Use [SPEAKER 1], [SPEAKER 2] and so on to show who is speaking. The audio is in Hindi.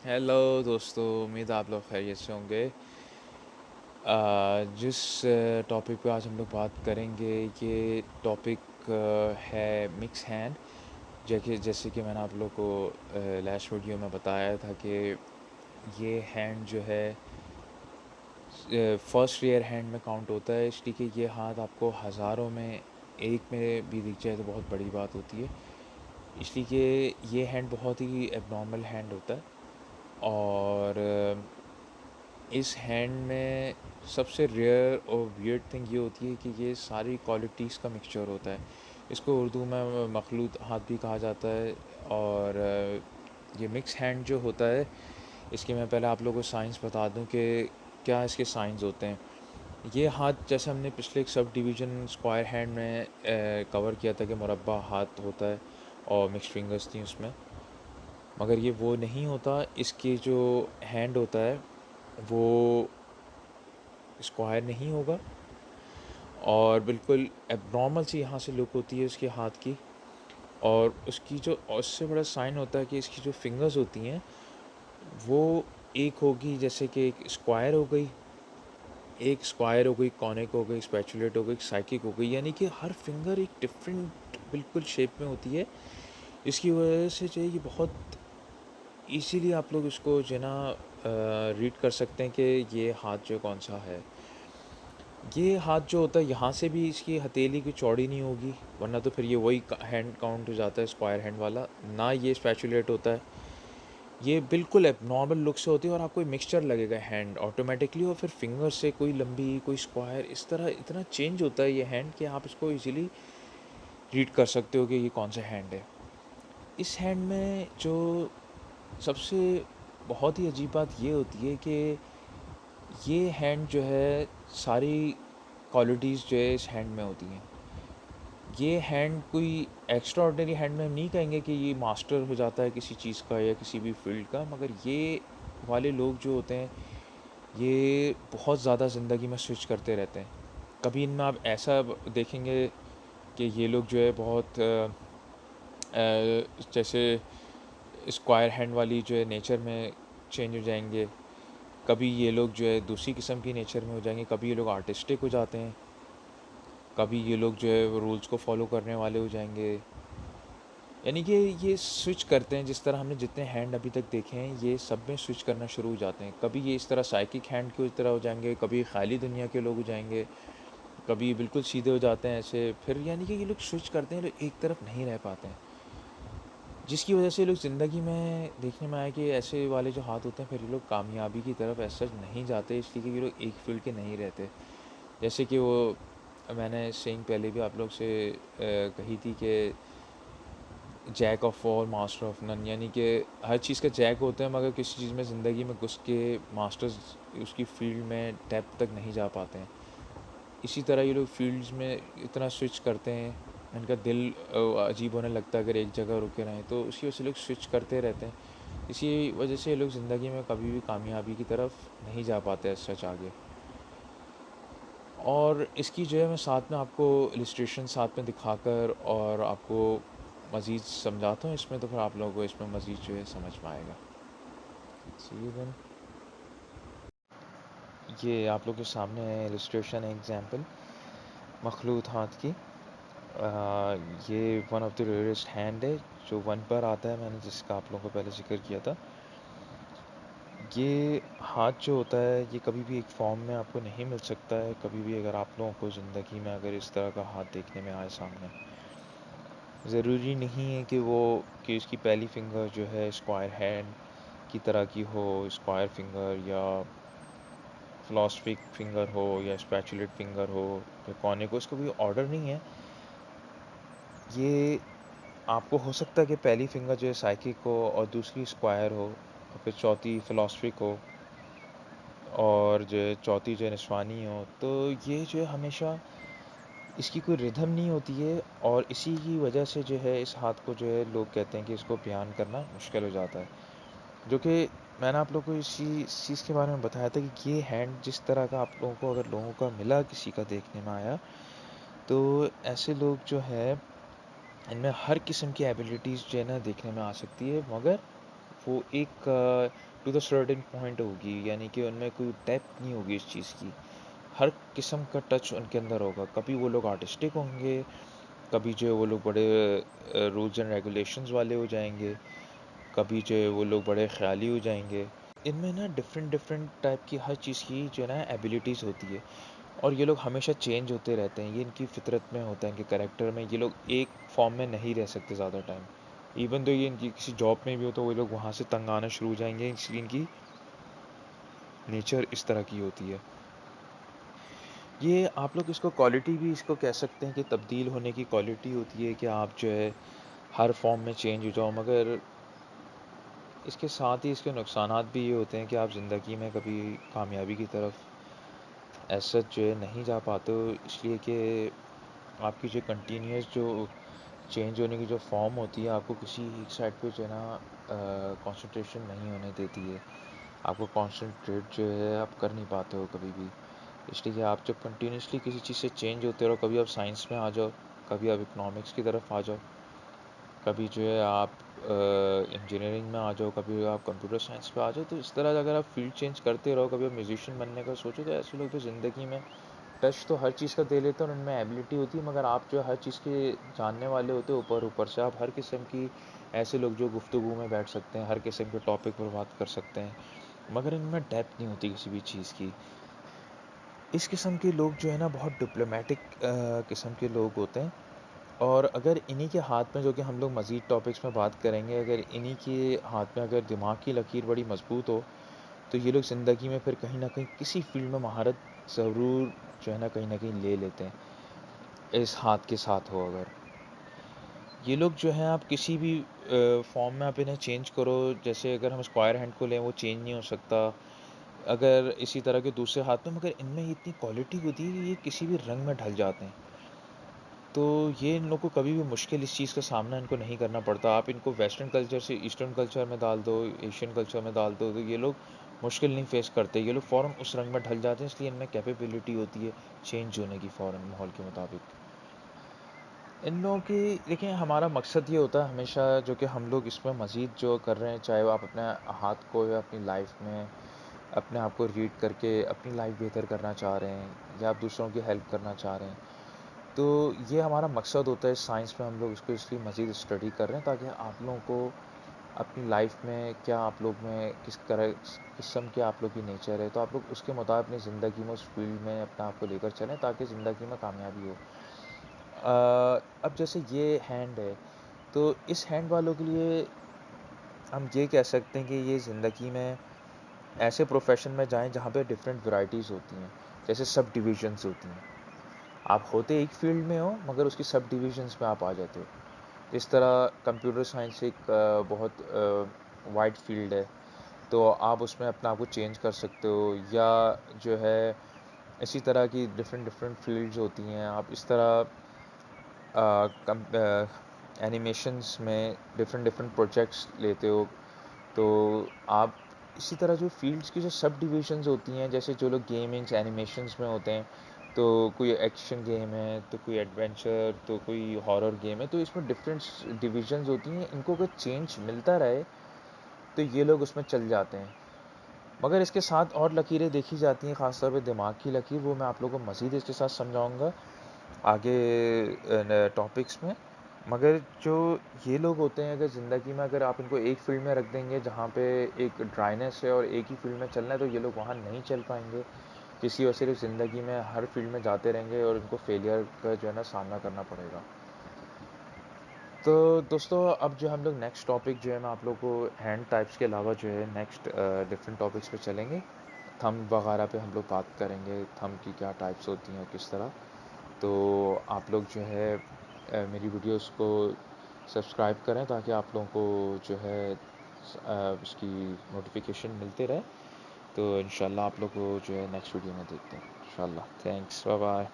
[SPEAKER 1] हेलो दोस्तों, उम्मीद है आप लोग खैरियत से होंगे। जिस टॉपिक पे आज हम लोग बात करेंगे, ये टॉपिक है मिक्स हैंड। जैसे कि मैंने आप लोग को लास्ट वीडियो में बताया था कि ये हैंड जो है फर्स्ट रेयर हैंड में काउंट होता है, इसलिए कि ये हाथ आपको हज़ारों में एक में भी दिख जाए तो बहुत बड़ी बात होती है। इसलिए कि ये हैंड बहुत ही एबनॉर्मल हैंड होता है। और इस हैंड में सबसे रेयर और वियर्ड थिंग ये होती है कि ये सारी क्वालिटीज़ का मिक्सचर होता है। इसको उर्दू में मखलूत हाथ भी कहा जाता है। और ये मिक्स हैंड जो होता है, इसके मैं पहले आप लोगों को साइंस बता दूं कि क्या इसके साइंस होते हैं। ये हाथ, जैसे हमने पिछले एक सब डिवीज़न स्क्वायर हैंड में कवर किया था कि मुरब्बा हाथ होता है और मिक्स फिंगर्स थी उसमें, मगर ये वो नहीं होता। इसके जो हैंड होता है वो स्क्वायर नहीं होगा और बिल्कुल एब्नॉर्मल सी यहाँ से लुक होती है उसके हाथ की। और उसकी जो उससे बड़ा साइन होता है कि इसकी जो फिंगर्स होती हैं वो एक होगी, जैसे कि एक स्क्वायर हो गई, कॉनिक हो गई, स्पैचुलेट हो गई, साइकिक हो गई, यानी कि हर फिंगर एक डिफरेंट बिल्कुल शेप में होती है। इसकी वजह से जो है ये बहुत इजीली आप लोग इसको जो है ना रीड कर सकते हैं कि ये हाथ जो कौन सा है। ये हाथ जो होता है यहाँ से भी इसकी हथेली की चौड़ी नहीं होगी, वरना तो फिर ये वही हैंड काउंट हो जाता है स्क्वायर हैंड वाला। ना ये स्पैचुलेट होता है, ये बिल्कुल एबनॉर्मल लुक से होती है और आपको मिक्सचर लगेगा हैंड ऑटोमेटिकली। और फिर फिंगर से कोई लंबी कोई स्क्वायर, इस तरह इतना चेंज होता है ये हैंड कि आप इसको इजीली रीड कर सकते हो कि ये कौन सा हैंड है। इस हैंड में जो सबसे बहुत ही अजीब बात ये होती है कि ये हैंड जो है सारी क्वालिटीज़ जो है इस हैंड में होती हैं। ये हैंड कोई एक्स्ट्रा ऑर्डिनरी हैंड में हम नहीं कहेंगे कि ये मास्टर हो जाता है किसी चीज़ का या किसी भी फील्ड का, मगर ये वाले लोग जो होते हैं ये बहुत ज़्यादा ज़िंदगी में स्विच करते रहते हैं। कभी इनमें आप ऐसा देखेंगे कि ये लोग जो है बहुत जैसे स्क्वायर हैंड वाली जो है नेचर में चेंज हो जाएंगे, कभी ये लोग जो है दूसरी किस्म की नेचर में हो जाएंगे, कभी ये लोग आर्टिस्टिक हो जाते हैं, कभी ये लोग जो है वो रूल्स को फॉलो करने वाले हो जाएंगे। यानी कि ये स्विच करते हैं, जिस तरह हमने जितने हैंड अभी तक देखे हैं ये सब में स्विच करना शुरू हो जाते हैं। कभी ये इस तरह साइकिक हैंड की तरह हो जाएंगे, कभी ख़ाली दुनिया के लोग हो जाएंगे, कभी बिल्कुल सीधे हो जाते हैं ऐसे। फिर यानी कि ये लोग स्विच करते हैं, लोग एक तरफ नहीं रह पाते हैं, जिसकी वजह से लोग ज़िंदगी में देखने में आए कि ऐसे वाले जो हाथ होते हैं फिर ये लोग कामयाबी की तरफ ऐसा नहीं जाते, इसलिए कि ये लोग एक फील्ड के नहीं रहते। जैसे कि वो मैंने सेइंग पहले भी आप लोग से कही थी कि jack of all master of none, यानी कि हर चीज़ का जैक होते हैं मगर किसी चीज़ में ज़िंदगी में घुस के मास्टर्स उसकी फील्ड में डेप्थ तक नहीं जा पाते हैं। इसी तरह ये लोग फील्ड्स में इतना स्विच करते हैं, इनका दिल अजीब होने लगता है अगर एक जगह रुके रहें, तो उसी वजह से लोग स्विच करते रहते हैं। इसी वजह से ये लोग ज़िंदगी में कभी भी कामयाबी की तरफ नहीं जा पाते सच आगे। और इसकी जो है मैं साथ में आपको इलस्ट्रेशन साथ में दिखाकर और आपको मज़ीद समझाता हूँ इसमें, तो फिर आप लोगों को इसमें मज़ीद जो है समझ में आएगा। सी यू देन। ये आप लोगों के सामने है इलस्ट्रेशन एग्जांपल मखलूत हाथ की। ये one of the rarest hand है जो वन पर आता है, मैंने जिसका आप लोगों को पहले जिक्र किया था। ये हाथ जो होता है ये कभी भी एक फॉर्म में आपको नहीं मिल सकता है कभी भी, अगर आप लोगों को ज़िंदगी में अगर इस तरह का हाथ देखने में आए सामने। ज़रूरी नहीं है कि उसकी पहली फिंगर जो है स्क्वायर हैंड की तरह की हो, स्क्वायर फिंगर या फिलॉसफिक फिंगर हो या स्पैचुलेट फिंगर हो या कॉनिक हो, इसका कोई ऑर्डर नहीं है। ये आपको हो सकता है कि पहली फिंगर जो है साइकिक हो और दूसरी स्क्वायर हो और फिर चौथी फिलॉसफिक हो और जो है चौथी जो है निस्वानी हो। तो ये जो है हमेशा इसकी कोई रिदम नहीं होती है और इसी की वजह से जो है इस हाथ को जो है लोग कहते हैं कि इसको बयान करना मुश्किल हो जाता है। जो कि मैंने आप लोगों को इस चीज़ के बारे में बताया था कि ये हैंड जिस तरह का आप लोगों को अगर लोगों का मिला, किसी का देखने में आया, तो ऐसे लोग जो है इनमें हर किस्म की एबिलिटीज़ जो है ना देखने में आ सकती है, मगर वो एक टू द सर्टेन पॉइंट होगी, यानी कि उनमें कोई डेप्थ नहीं होगी इस चीज़ की। हर किस्म का टच उनके अंदर होगा। कभी वो लोग आर्टिस्टिक होंगे, कभी जो है वो लोग बड़े रूल्स एंड रेगुलेशंस वाले हो जाएंगे, कभी जो है वो लोग बड़े ख्याली हो जाएंगे। इनमें ना डिफरेंट डिफरेंट टाइप की हर चीज़ की जो है ना एबिलिटीज़ होती है, और ये लोग हमेशा चेंज होते रहते हैं। ये इनकी फितरत में होता है, इनके कैरेक्टर में। ये लोग एक फॉर्म में नहीं रह सकते ज़्यादा टाइम। इवन तो ये इनकी किसी जॉब में भी हो तो वो लोग वहाँ से तंग आना शुरू हो जाएंगे, इसलिए इनकी नेचर इस तरह की होती है। ये आप लोग इसको क्वालिटी भी इसको कह सकते हैं कि तब्दील होने की क्वालिटी होती है, कि आप जो है हर फॉर्म में चेंज हो जाओ। मगर इसके साथ ही इसके नुकसानात भी ये होते हैं कि आप ज़िंदगी में कभी कामयाबी की तरफ ऐसा जो है नहीं जा पाते हो, इसलिए कि आपकी जो कंटिन्यूस जो चेंज होने की जो फॉर्म होती है, आपको किसी एक साइड पे जो है ना कंसंट्रेशन नहीं होने देती है। आपको कंसंट्रेट जो है आप कर नहीं पाते हो कभी भी, इसलिए कि आप जब कंटिन्यूसली किसी चीज़ से चेंज होते रहो, कभी आप साइंस में आ जाओ, कभी आप इकोनॉमिक्स की तरफ आ जाओ, कभी जो है आप इंजीनियरिंग में आ जाओ, कभी आप कंप्यूटर साइंस पे आ जाओ, तो इस तरह अगर आप फील्ड चेंज करते रहो, कभी आप म्यूजिशियन बनने का सोचो, तो ऐसे लोग तो ज़िंदगी में टच तो हर चीज़ का दे लेते हैं और उनमें एबिलिटी होती है, मगर आप जो हर चीज़ के जानने वाले होते हो ऊपर ऊपर से। आप हर किस्म की ऐसे लोग जो गुफ्तगू में बैठ सकते हैं, हर किस्म के टॉपिक पर बात कर सकते हैं, मगर इनमें डेप्थ नहीं होती किसी भी चीज़ की। इस किस्म के लोग जो है ना बहुत डिप्लोमेटिक किस्म के लोग होते हैं, और अगर इन्हीं के हाथ में, जो कि हम लोग मज़ीद टॉपिक्स में बात करेंगे, अगर इन्हीं के हाथ में अगर दिमाग की लकीर बड़ी मजबूत हो, तो ये लोग ज़िंदगी में फिर कहीं ना कहीं किसी फील्ड में महारत ज़रूर जो है ना कहीं ले लेते हैं, इस हाथ के साथ हो अगर। ये लोग जो हैं, आप किसी भी फॉर्म में आप इन्हें चेंज करो, जैसे अगर हम स्क्वायर हैंड को लें, वो चेंज नहीं हो सकता। अगर इसी तरह के दूसरे हाथ में, मगर इनमें इतनी क्वालिटी होती है कि ये किसी भी रंग में ढल जाते हैं। तो ये इन लोग को कभी भी मुश्किल इस चीज़ का सामना इनको नहीं करना पड़ता। आप इनको वेस्टर्न कल्चर से ईस्टर्न कल्चर में डाल दो, एशियन कल्चर में डाल दो, तो ये लोग मुश्किल नहीं फेस करते। ये लोग फ़ौरन उस रंग में ढल जाते हैं, इसलिए इनमें कैपेबिलिटी होती है चेंज होने की फ़ौरन माहौल के मुताबिक। इन लोगों की देखिए, हमारा मकसद ये होता है हमेशा, जो कि हम लोग इसमें मज़ीद जो कर रहे हैं, चाहे वो आप अपने हाथ को या अपनी लाइफ में अपने आप को रीड करके अपनी लाइफ बेहतर करना चाह रहे हैं, या आप दूसरों की हेल्प करना चाह रहे हैं, तो ये हमारा मकसद होता है। साइंस में हम लोग इसको इसलिए मज़ीद स्टडी कर रहे हैं, ताकि आप लोगों को अपनी लाइफ में क्या, आप लोग में किस तरह किस्म के आप लोग की नेचर है, तो आप लोग उसके मुताबिक अपनी ज़िंदगी में उस फील्ड में अपने आप को लेकर चलें, ताकि ज़िंदगी में कामयाबी हो। अब जैसे ये हैंड है, तो इस हैंड वालों के लिए हम ये कह सकते हैं कि ये ज़िंदगी में ऐसे प्रोफ़ेशन में जाएँ जहाँ पे डिफरेंट वैराइटीज़ होती हैं, जैसे सब डिविज़न्स होती हैं। आप होते एक फ़ील्ड में हो, मगर उसकी सब डिविज़न्स में आप आ जाते हो। जिस तरह कंप्यूटर साइंस एक बहुत वाइड फ़ील्ड है, तो आप उसमें अपने आप को चेंज कर सकते हो, या जो है इसी तरह की डिफरेंट डिफरेंट फ़ील्ड्स होती हैं। आप इस तरह एनिमेशंस में डिफरेंट डिफरेंट प्रोजेक्ट्स लेते हो, तो आप इसी तरह जो फ़ील्ड्स की जो सब डिविज़न्स होती हैं, जैसे जो लोग गेमिंग्स एनिमेशंस में होते हैं, तो कोई एक्शन गेम है, तो कोई एडवेंचर, तो कोई हॉरर गेम है, तो इसमें डिफरेंट डिविज़न्स होती हैं। इनको अगर चेंज मिलता रहे, तो ये लोग उसमें चल जाते हैं। मगर इसके साथ और लकीरें देखी जाती हैं, ख़ास तौर पे दिमाग की लकीर, वो मैं आप लोगों को मज़ीद इसके साथ समझाऊँगा आगे टॉपिक्स में। मगर जो ये लोग होते हैं, अगर ज़िंदगी में अगर आप इनको एक फ़ील्ड में रख देंगे जहाँ पे एक ड्राइनेस है, और एक ही फ़ील्ड में चलना है, तो ये लोग वहाँ नहीं चल पाएँगे। जिसकी वजह से ज़िंदगी में हर फ़ील्ड में जाते रहेंगे, और इनको फेलियर का जो है ना सामना करना पड़ेगा। तो दोस्तों, अब जो हम लोग नेक्स्ट टॉपिक जो है, मैं आप लोगों को हैंड टाइप्स के अलावा जो है नेक्स्ट डिफरेंट टॉपिक्स पे चलेंगे। थंब वगैरह पे हम लोग बात करेंगे, थंब की क्या टाइप्स होती हैं और किस तरह। तो आप लोग जो है मेरी वीडियोस को सब्सक्राइब करें, ताकि आप लोगों को जो है उसकी नोटिफिकेशन मिलते रहे। तो इंशाल्लाह आप लोग को जो है नेक्स्ट वीडियो में देखते हैं इंशाल्लाह। Thanks, bye bye.